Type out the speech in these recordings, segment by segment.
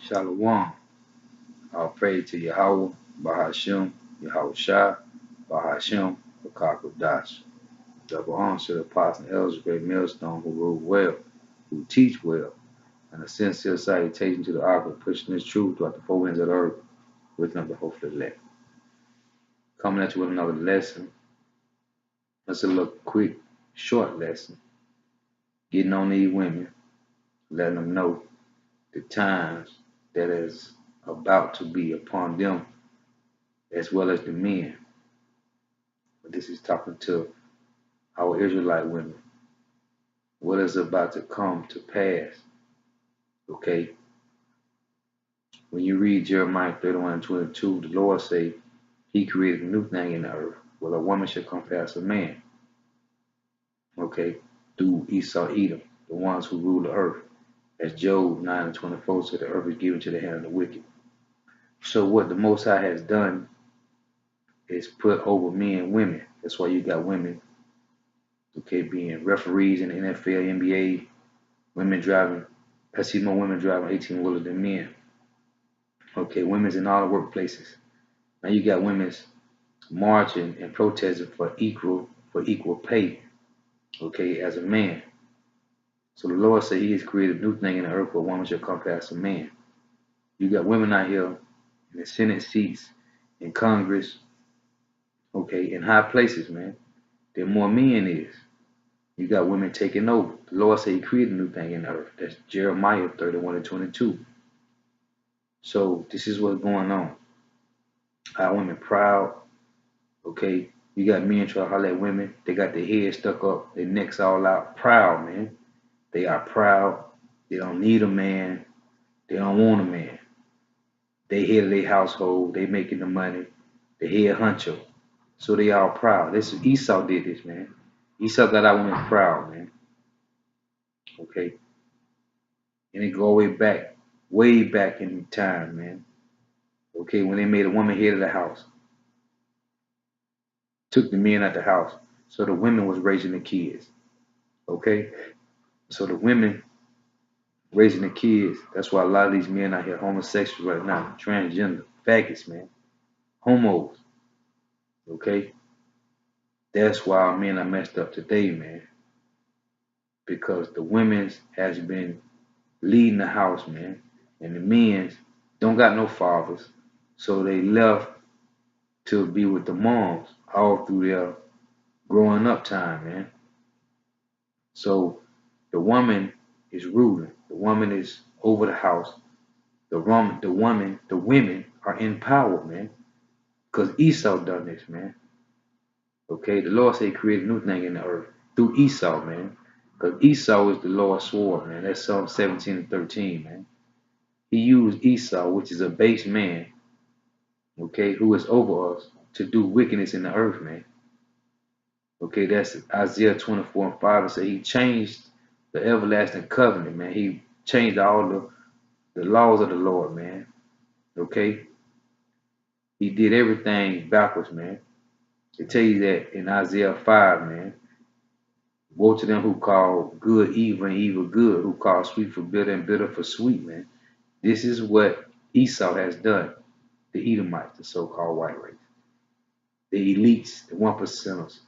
Shalawam. All praise to YAHAWAH, BAHASHAM, YAHAWASHI, BAHASHAM, QADASH. Double honor to the apostle and elders, great millstone who rule well, who teach well, and a sincere salutation to the ark of pushing this truth throughout the four winds of the earth, with them the hopefully elect. Coming at you with another lesson. It's a little quick, short lesson. Getting on these women, letting them know the times that is about to be upon them as well as the men. But this is talking to our Israelite women. What is about to come to pass? Okay. When you read Jeremiah 31:22, the Lord say he created a new thing in the earth. Well, a woman shall come past a man. Okay. Through Esau, Edom, the ones who rule the earth. As Job 9:24 said, the earth is given to the hand of the wicked. So what the Most High has done is put over men and women. That's why you got women, okay, being referees in the NFL, NBA, women driving. I see more women driving 18-wheelers than men. Okay, women's in all the workplaces. Now you got women's marching and protesting for equal pay. Okay, as a man. So the Lord said he has created a new thing in the earth where a woman shall come past a man. You got women out here in the Senate seats, in Congress, okay, in high places, man. There more men is. You got women taking over. The Lord said he created a new thing in the earth. That's Jeremiah 31:22. So this is what's going on. Our women proud, okay. You got men trying to holler at women. They got their heads stuck up, their necks all out. Proud, man. They are proud. They don't need a man. They don't want a man. They head of their household. They making the money. The head honcho. So they all proud. This is Esau did this, man. Esau got our women proud, man. Okay. And it go way back in time, man. Okay, when they made a woman head of the house. Took the men out the house. So the women was raising the kids. Okay? So the women raising the kids. That's why a lot of these men out here homosexuals right now. Transgender. Faggots, man. Homos. Okay? That's why our men are messed up today, man. Because the women's has been leading the house, man. And the men's don't got no fathers. So they left to be with the moms all through their growing up time, man. So the woman is ruling. The woman is over the house. The women are in power, man. Because Esau done this, man. Okay, the Lord said he created a new thing in the earth through Esau, man. Because Esau is the Lord's sword, man. That's Psalm 17:13, man. He used Esau, which is a base man, okay, who is over us, to do wickedness in the earth, man. Okay, that's Isaiah 24:5. It says he changed the everlasting covenant, man. He changed all the laws of the Lord, man. Okay? He did everything backwards, man. It tell you that in Isaiah 5, man. Woe to them who call good evil and evil good, who call sweet for bitter and bitter for sweet, man. This is what Esau has done. The Edomites, the so-called white race. The elites, the 1%ers,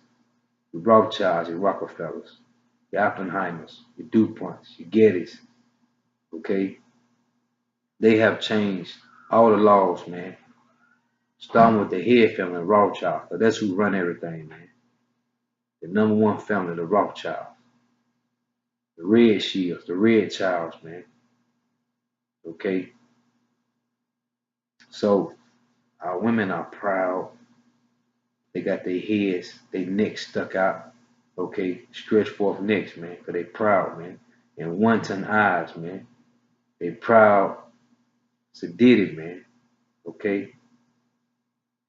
the Rothschilds, the Rockefellers, the Oppenheimers, the DuPonts, the Gettys, okay? They have changed all the laws, man. Starting with the head family, Rothschild, because that's who run everything, man. The #1 family, the Rothschilds. The Red Shields, the Red Childs, man. Okay? So, our women are proud. They got their heads, their necks stuck out. Okay? Stretch forth necks, man, because they proud, man. And wanton eyes, man. They proud. Sedated, man. Okay?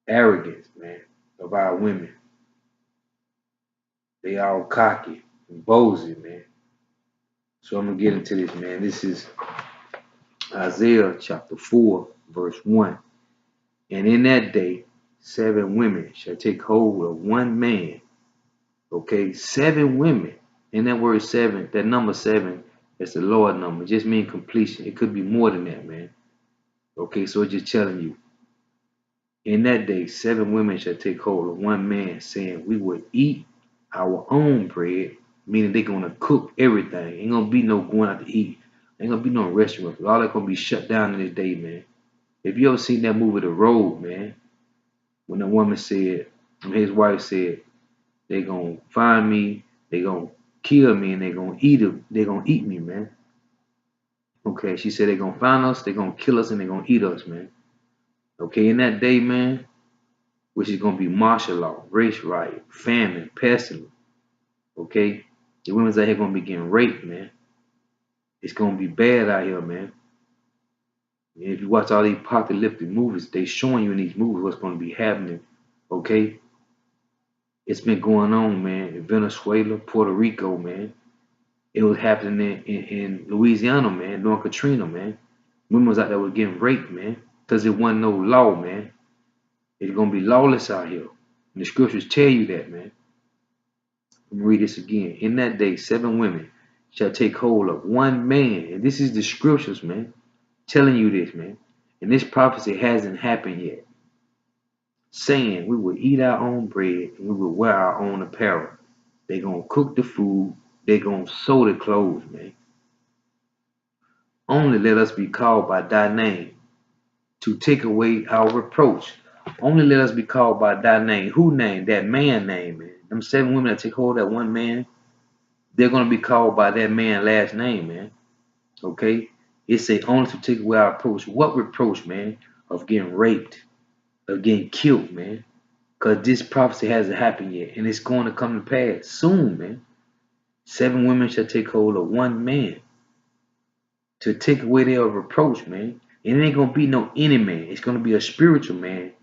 Arrogance, man, of our women. They all cocky and bozy, man. So I'm going to get into this, man. This is Isaiah chapter 4, verse 1. And in that day, 7 women shall take hold of one man. Okay, 7 women. And that word 7, that number 7, that's the Lord number. It just means completion. It could be more than that, man. Okay, so it's just telling you. In that day, 7 women shall take hold of one man, saying, we will eat our own bread, meaning they're going to cook everything. Ain't going to be no going out to eat. Ain't going to be no restaurant. All that's going to be shut down in this day, man. If you ever seen that movie, The Road, man, when the woman said, his wife said, they going to find me, they going to kill me, and they going to eat it. They going to eat me, man. Okay, she said they're going to find us, they're going to kill us, and they're going to eat us, man. Okay, in that day, man, which is going to be martial law, race riot, famine, pestilence. Okay, the women's out here going to be getting raped, man. It's going to be bad out here, man. And if you watch all these apocalyptic movies, they showing you in these movies what's going to be happening. Okay, it's been going on, man, in Venezuela, Puerto Rico, man. It was happening in Louisiana, man, during Katrina, man. Women was out there was getting raped, man, because there wasn't no law, man. It's going to be lawless out here. And the scriptures tell you that, man. Let me read this again. In that day, 7 women shall take hold of one man. And this is the scriptures, man, telling you this, man. And this prophecy hasn't happened yet. Saying we will eat our own bread and we will wear our own apparel. They're going to cook the food. They're going to sew the clothes, man. Only let us be called by thy name to take away our reproach. Only let us be called by thy name. Who name? That man name, man. Them 7 women that take hold of that one man, they're going to be called by that man's last name, man. Okay? It say only to take away our reproach. What reproach, man? Of getting raped, of getting killed, man. Because this prophecy hasn't happened yet. And it's going to come to pass soon, man. 7 women shall take hold of one man to take away their reproach, man. And it ain't going to be no any man. It's going to be a spiritual man.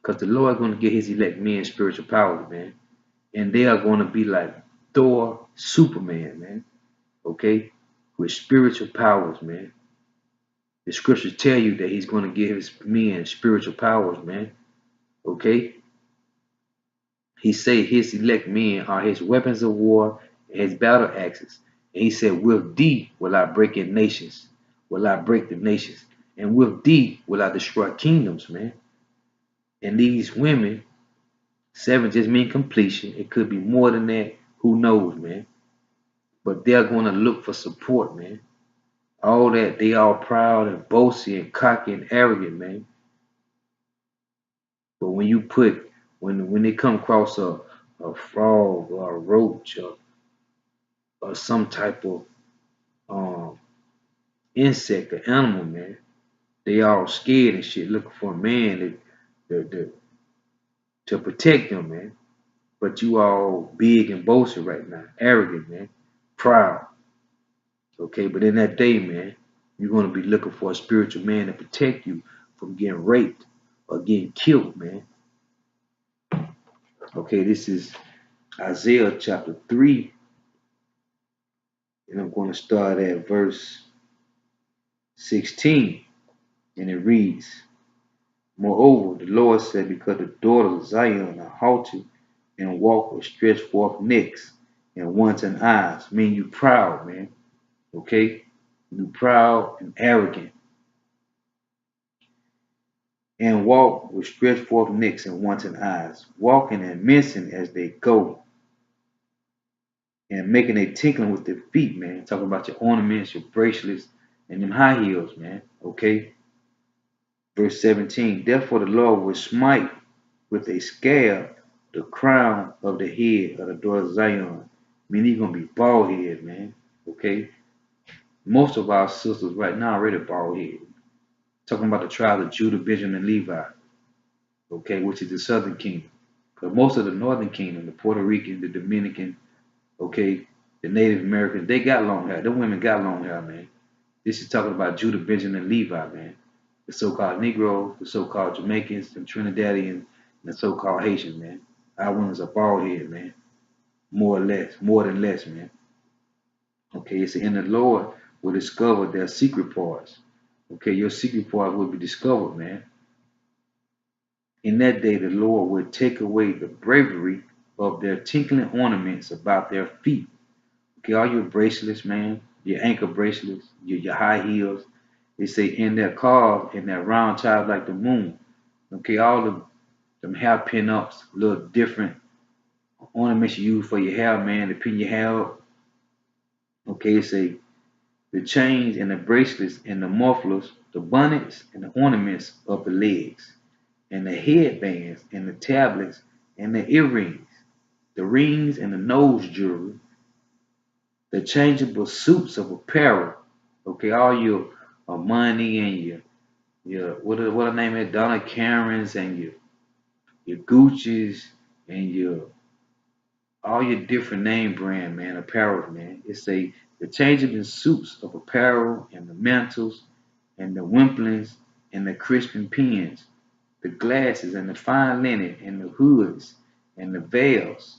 Because the Lord is going to give his elect men spiritual powers, man. And they are going to be like Thor, Superman, man. Okay? With spiritual powers, man. The scriptures tell you that he's going to give his men spiritual powers, man. Okay? He said his elect men are his weapons of war and his battle axes. And he said, with thee will I break in nations. Will I break the nations. And with thee will I destroy kingdoms, man. And these women, 7 just mean completion. It could be more than that. Who knows, man? But they're going to look for support, man. All that, they all proud and boasty and cocky and arrogant, man. But when you put, when they come across a frog or a roach or some type of insect or animal, man, they all scared and shit, looking for a man to protect them, man. But you all big and boasting right now, arrogant, man, proud. Okay, but in that day, man, you're going to be looking for a spiritual man to protect you from getting raped or getting killed, man. Okay, this is Isaiah chapter 3, and I'm going to start at verse 16, and it reads, moreover, the Lord said, because the daughters of Zion are haughty and walk with stretched forth necks and wanton eyes, mean you proud, man. Okay, you proud and arrogant, and walk with stretched forth necks and wanton eyes, walking and mincing as they go, and making a tinkling with their feet, man. Talking about your ornaments, your bracelets, and them high heels, man. Okay. Verse 17. Therefore the Lord will smite with a scab the crown of the head of the daughter of Zion. Meaning he's gonna be bald head, man. Okay. Most of our sisters right now are already bald head. Talking about the tribe of Judah, Benjamin, and Levi. Okay, which is the southern kingdom. Because most of the northern kingdom, the Puerto Rican, the Dominican, okay, the Native Americans, they got long hair. Them women got long hair, man. This is talking about Judah, Benjamin, and Levi, man. The so-called Negroes, the so-called Jamaicans, the Trinidadians, and the so-called Haitians, man. Our women's are bald head, man. More or less, more than less, man. Okay, it's in the Lord will discover their secret parts. Okay, your secret parts will be discovered, man. In that day, the Lord will take away the bravery of their tinkling ornaments about their feet. Okay, all your bracelets, man, your ankle bracelets, your high heels, They say in their cars, in that round child like the moon. Okay, all them hair pin-ups, little different ornaments you use for your hair, man, to pin your hair up. Okay, it say the chains and the bracelets and the mufflers, the bonnets and the ornaments of the legs, and the headbands and the tablets and the earrings, the rings and the nose jewelry, the changeable suits of apparel. Okay, all your money and your what the name is, Donna Karen's and your Gucci's and your all your different name brand, man, apparel, man. It's a the changeable suits of apparel and the mantles and the wimplings and the crisping pins, the glasses and the fine linen and the hoods and the veils.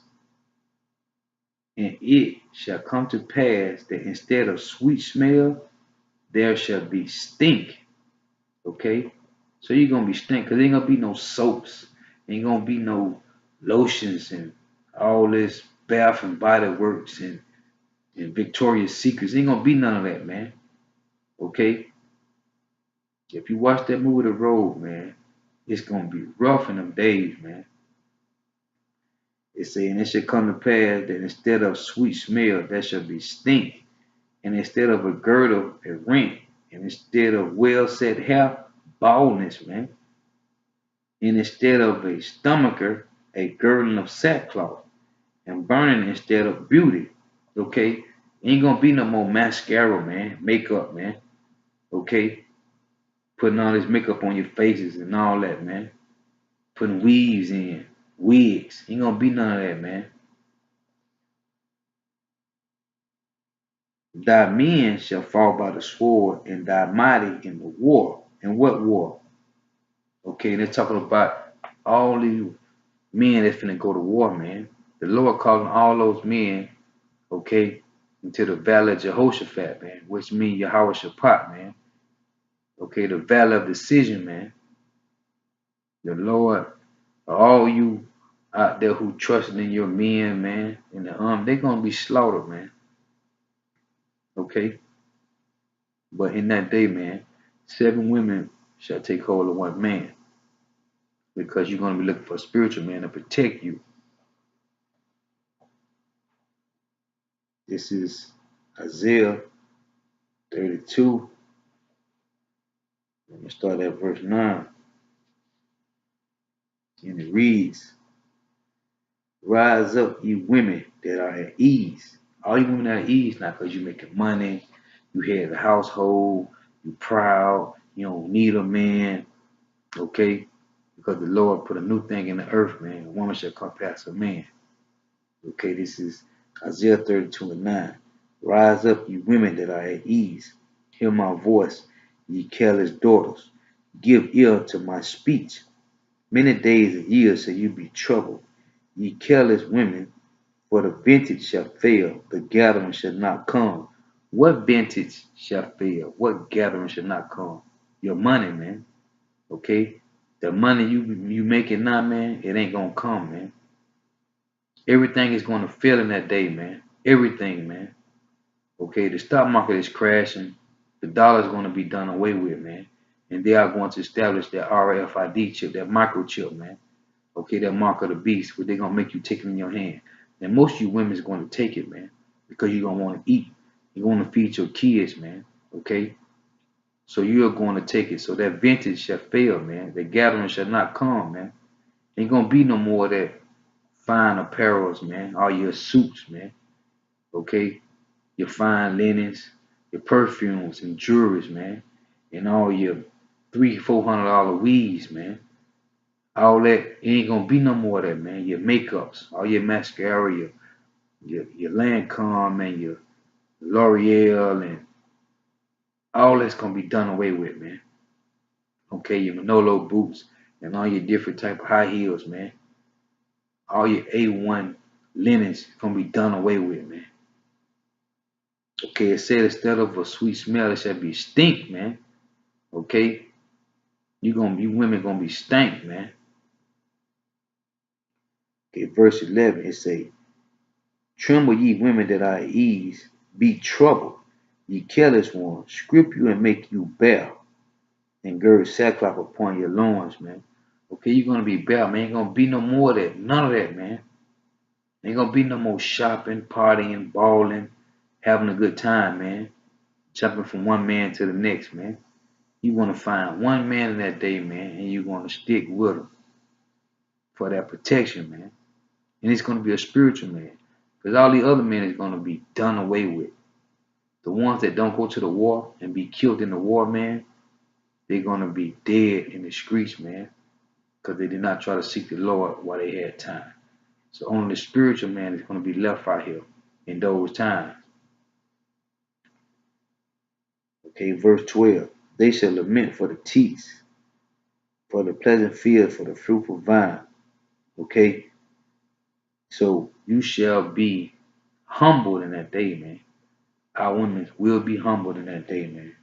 And it shall come to pass that instead of sweet smell, there shall be stink. Okay? So you're gonna be stink, cause there ain't gonna be no soaps, ain't gonna be no lotions and all this Bath and Body Works and Victoria's Secrets. Ain't gonna be none of that, man. Okay? If you watch that movie The Road, man, it's gonna be rough in them days, man. It's saying it shall come to pass that instead of sweet smell, there shall be stink, and instead of a girdle, a rent, and instead of well set hair, baldness, man, and instead of a stomacher, a girdle of sackcloth, and burning instead of beauty. Okay, ain't gonna be no more mascara, man, makeup, man. Okay, putting all this makeup on your faces and all that, man. Putting weaves in, wigs. Ain't gonna be none of that, man. Thy men shall fall by the sword, and thy mighty in the war. And what war? Okay, they're talking about all these men that's finna go to war, man. The Lord calling all those men, okay, into the valley of Jehoshaphat, man, which means YAHAWASHI, man. Okay, the valley of decision, man. The Lord, all you out there who trusting in your men, man, in the they're gonna be slaughtered, man. Okay? But in that day, man, 7 women shall take hold of 1 man. Because you're gonna be looking for a spiritual man to protect you. This is Isaiah 32. Let me start at verse 9. And it reads, rise up, ye women that are at ease. All you women that are at ease now because you're making money, you head the household, you proud, you don't need a man, okay? Because the Lord put a new thing in the earth, man. A woman shall come past a man. Okay, this is Isaiah 32 and 9. Rise up, ye women that are at ease. Hear my voice, ye careless daughters. Give ear to my speech. Many days and years shall you be troubled. Ye careless women, for the vintage shall fail, the gathering shall not come. What vintage shall fail? What gathering shall not come? Your money, man. Okay? The money you making now, man, it ain't gonna come, man. Everything is gonna fail in that day, man. Everything, man. Okay, the stock market is crashing. The dollar is gonna be done away with, man. And they are going to establish that RFID chip, that microchip, man. Okay, that mark of the beast, where they're gonna make you take it in your hand. And most of you women is gonna take it, man, because you're gonna want to eat. You're gonna feed your kids, man. Okay? So you're going to take it. So that vintage shall fail, man. The gathering shall not come, man. Ain't gonna be no more of that fine apparels, man. All your suits, man. Okay? Your fine linens, your perfumes and jewelries, man. And all your $300-400 weaves, man. All that ain't gonna be no more of that, man. Your makeups, all your mascara, your Lancome and your L'Oreal and all that's gonna be done away with, man. Okay, your Manolo boots and all your different type of high heels, man. All your A1 linens gonna be done away with, man. Okay, it said instead of a sweet smell, it shall be stink, man. Okay, you women gonna be stank, man. Okay, verse 11, it say, tremble ye women that are at ease, be troubled, ye careless ones, strip you and make you bare, and gird sackcloth upon your loins, man. Okay, you're gonna be bare, man. Ain't gonna be no more of that. None of that, man. Ain't gonna be no more shopping, partying, balling, having a good time, man. Jumping from one man to the next, man. You wanna find one man in that day, man, and you wanna stick with him for that protection, man. And it's gonna be a spiritual man. Because all the other men is gonna be done away with. The ones that don't go to the war and be killed in the war, man, they're gonna be dead in the streets, man. Because they did not try to seek the Lord while they had time. So only the spiritual man is going to be left out here in those times. Okay, verse 12. They shall lament for the teats, for the pleasant field, for the fruitful vine. Okay, so you shall be humbled in that day, man. Our women will be humbled in that day, man.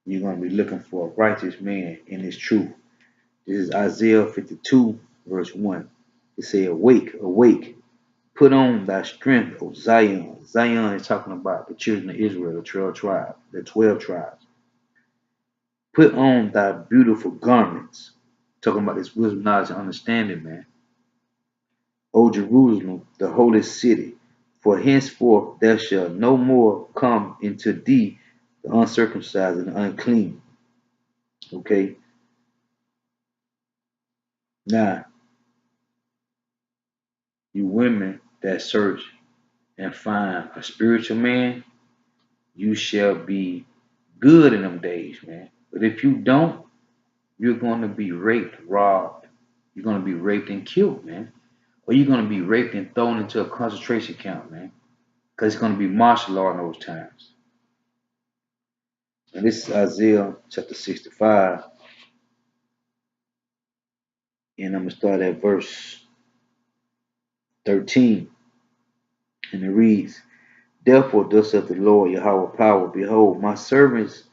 You're going to be looking for a righteous man in his truth. This is Isaiah 52, verse 1. It says, awake, awake. Put on thy strength, O Zion. Zion is talking about the children of Israel, the 12 tribes, the 12 tribes. Put on thy beautiful garments. Talking about this wisdom, knowledge, and understanding, man. O Jerusalem, the holy city, for henceforth there shall no more come into thee the uncircumcised and the unclean. Okay. Now, you women that search and find a spiritual man, you shall be good in them days, man. But if you don't, you're going to be raped, robbed. You're going to be raped and killed, man. Or you're going to be raped and thrown into a concentration camp, man. Because it's going to be martial law in those times. And this is Isaiah chapter 65. And I'm going to start at verse 13. And it reads, therefore thus saith the Lord Yahawah power, behold, my servants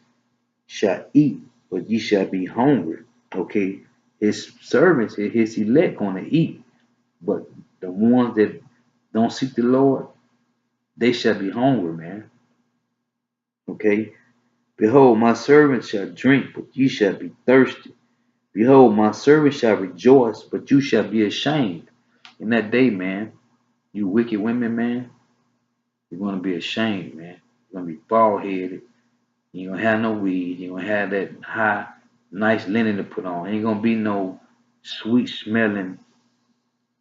shall eat, but ye shall be hungry. Okay, his servants, his elect, going to eat, but the ones that don't seek the Lord, they shall be hungry, man. Okay, behold, my servants shall drink, but ye shall be thirsty. Behold, my servants shall rejoice, but you shall be ashamed. In that day, man, you wicked women, man, you're going to be ashamed, man. You're going to be bald headed. You ain't gonna have no weed. You ain't gonna have that high, nice linen to put on. Ain't gonna be no sweet smelling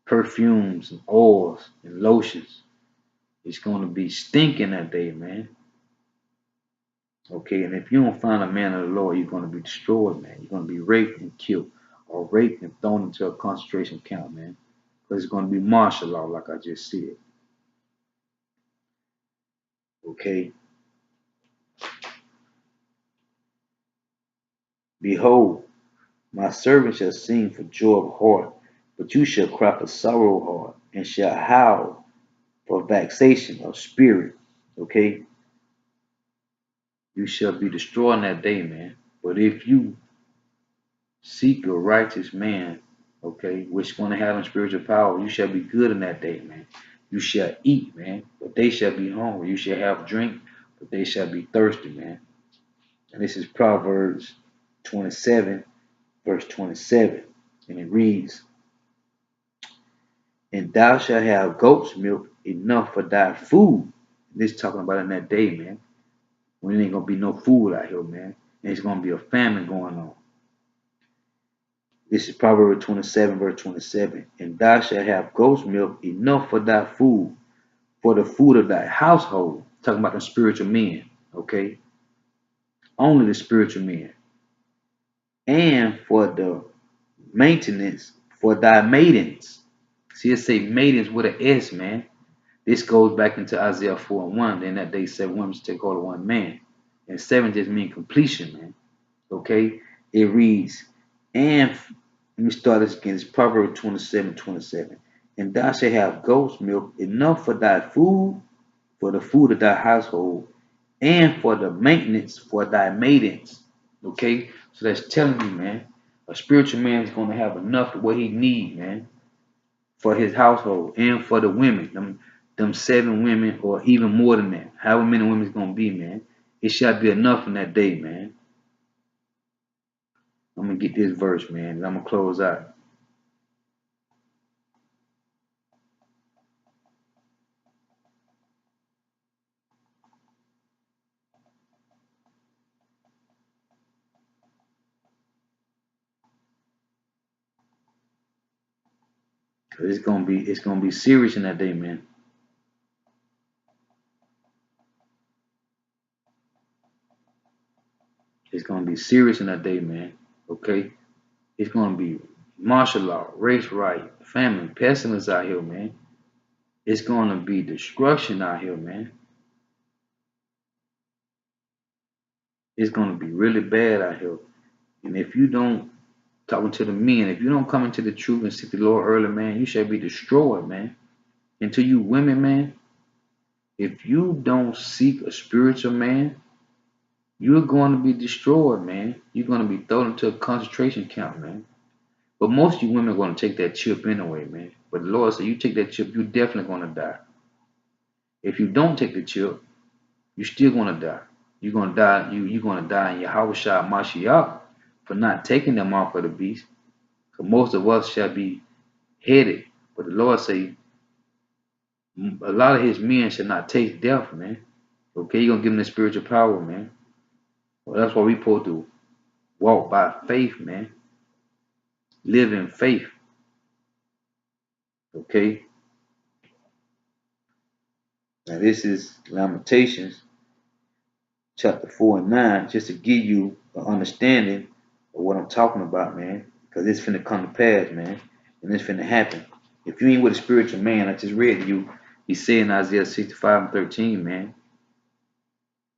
perfumes and oils and lotions. It's gonna be stinking that day, man. Okay, and if you don't find a man of the Lord, you're gonna be destroyed, man. You're gonna be raped and killed, or raped and thrown into a concentration camp, man. Because it's gonna be martial law, like I just said. Okay. Behold, my servant shall sing for joy of heart, but you shall cry for sorrow of heart, and shall howl for vexation of spirit. Okay? You shall be destroyed in that day, man. But if you seek a righteous man, okay, which is going to have them spiritual power, you shall be good in that day, man. You shall eat, man, but they shall be hungry. You shall have drink, but they shall be thirsty, man. And this is Proverbs 27, verse 27. And it reads, and thou shalt have goat's milk enough for thy food. And this talking about in that day, man. When there ain't gonna be no food out here, man. And it's gonna be a famine going on. This is Proverbs 27, verse 27. And thou shalt have goat's milk enough for thy food, for the food of thy household. Talking about the spiritual men, okay? Only the spiritual men. And for the maintenance for thy maidens. See, it say maidens with an S, man. This goes back into Isaiah 4 and 1. Then that day 7 women take hold of one man. And 7 just means completion, man. Okay? It reads, and let me start this again. It's Proverbs 27, 27. And thou shalt have goat's milk enough for thy food, for the food of thy household, and for the maintenance for thy maidens. Okay? So that's telling you, man, a spiritual man is going to have enough of what he needs, man, for his household and for the women. them 7 women or even more than that, however many women it's going to be, man. It shall be enough in that day, man. I'm going to get this verse, man, and I'm going to close out. Cause it's gonna be serious in that day, man. It's gonna be serious in that day, man. Okay? It's gonna be martial law, race riot, famine, pestilence out here, man. It's gonna be destruction out here, man. It's gonna be really bad out here. And if you don't, talking to the men, if you don't come into the truth and seek the Lord early, man, you shall be destroyed, man. And to you women, man, if you don't seek a spiritual man, you're going to be destroyed, man. You're going to be thrown into a concentration camp, man. But most of you women are going to take that chip anyway, man. But the Lord said, you take that chip, you're definitely going to die. If you don't take the chip, you're still going to die. You're going to die. You're going to die in YAHAWASHI Mashiach for not taking the mark of the beast. Because most of us shall be headed. But the Lord say, a lot of his men shall not taste death, man. Okay, you're going to give them the spiritual power, man. Well, that's why we supposed to walk by faith, man. Live in faith. Okay. Now this is Lamentations chapter 4 and 9, just to give you an understanding of what I'm talking about, man. Because it's finna come to pass, man. And it's finna happen. If you ain't with a spiritual man, I just read to you, he said in Isaiah 65 and 13, man.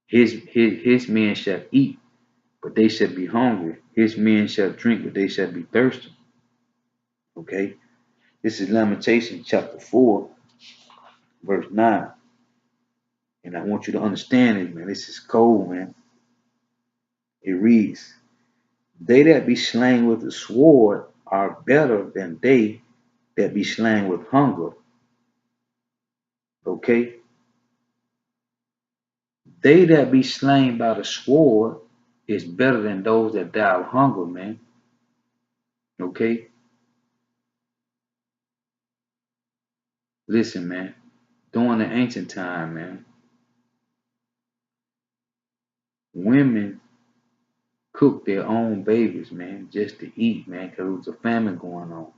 His men shall eat, but they shall be hungry. His men shall drink, but they shall be thirsty. Okay? This is Lamentation chapter 4, verse 9. And I want you to understand it, man. This is cold, man. It reads, they that be slain with the sword are better than they that be slain with hunger. Okay? They that be slain by the sword is better than those that die of hunger, man. Okay? Listen, man. During the ancient time, man, women cooked their own babies, man, just to eat, man, because there was a famine going on.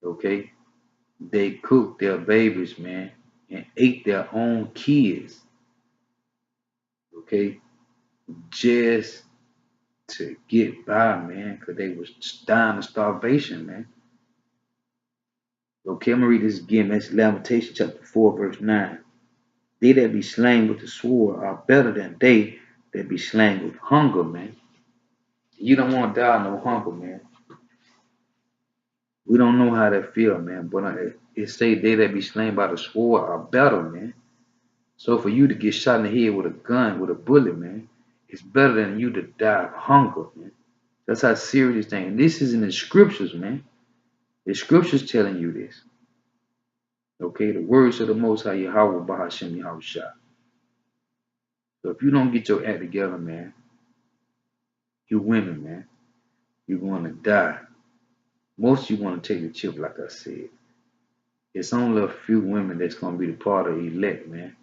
Okay? They cooked their babies, man, and ate their own kids. Okay? Just to get by, man, because they was dying of starvation, man. Okay, I'm going to read this again. That's Lamentation chapter 4, verse 9. They that be slain with the sword are better than they that be slain with hunger, man. You don't want to die of no hunger, man. We don't know how that feel, man, but it say they that be slain by the sword are better, man. So for you to get shot in the head with a gun, with a bullet, man, it's better than you to die of hunger, man. That's how serious this thing. And this is in the scriptures, man. The scriptures telling you this. Okay, the words of the Most High Yahawah, BAHASHAM, YAHWASHI. So if you don't get your act together, man, you women, man, you're going to die. Most of you want to take the chip, like I said. It's only a few women that's going to be the part of elect, man,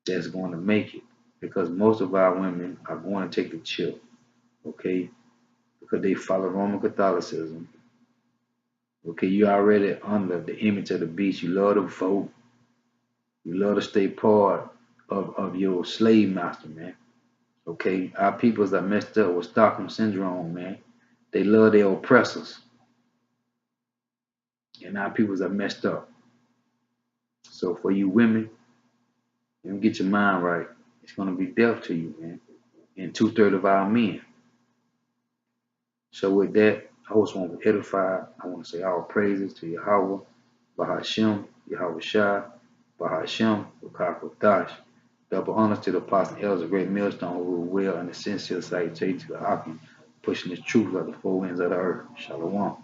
that's going to make it. Because most of our women are going to take the chip, okay, because they follow Roman Catholicism. Okay, you already under the image of the beast. You love to vote. You love to stay part of your slave master, man. Okay, our peoples are messed up with Stockholm syndrome, man. They love their oppressors. And our peoples are messed up. So for you women, you get your mind right. It's going to be death to you, man. And 2/3 of our men. So with that, I just want to edify. I want to say all praises to Yahawah, BAHASHAM, YAHAWASHI, BAHASHAM, QADASH. Double honors to the apostles and elders of Great Millstone who rule well, and the sincere salutation to the AHCHYAM, pushing the truth of the four winds of the earth. Shalawam.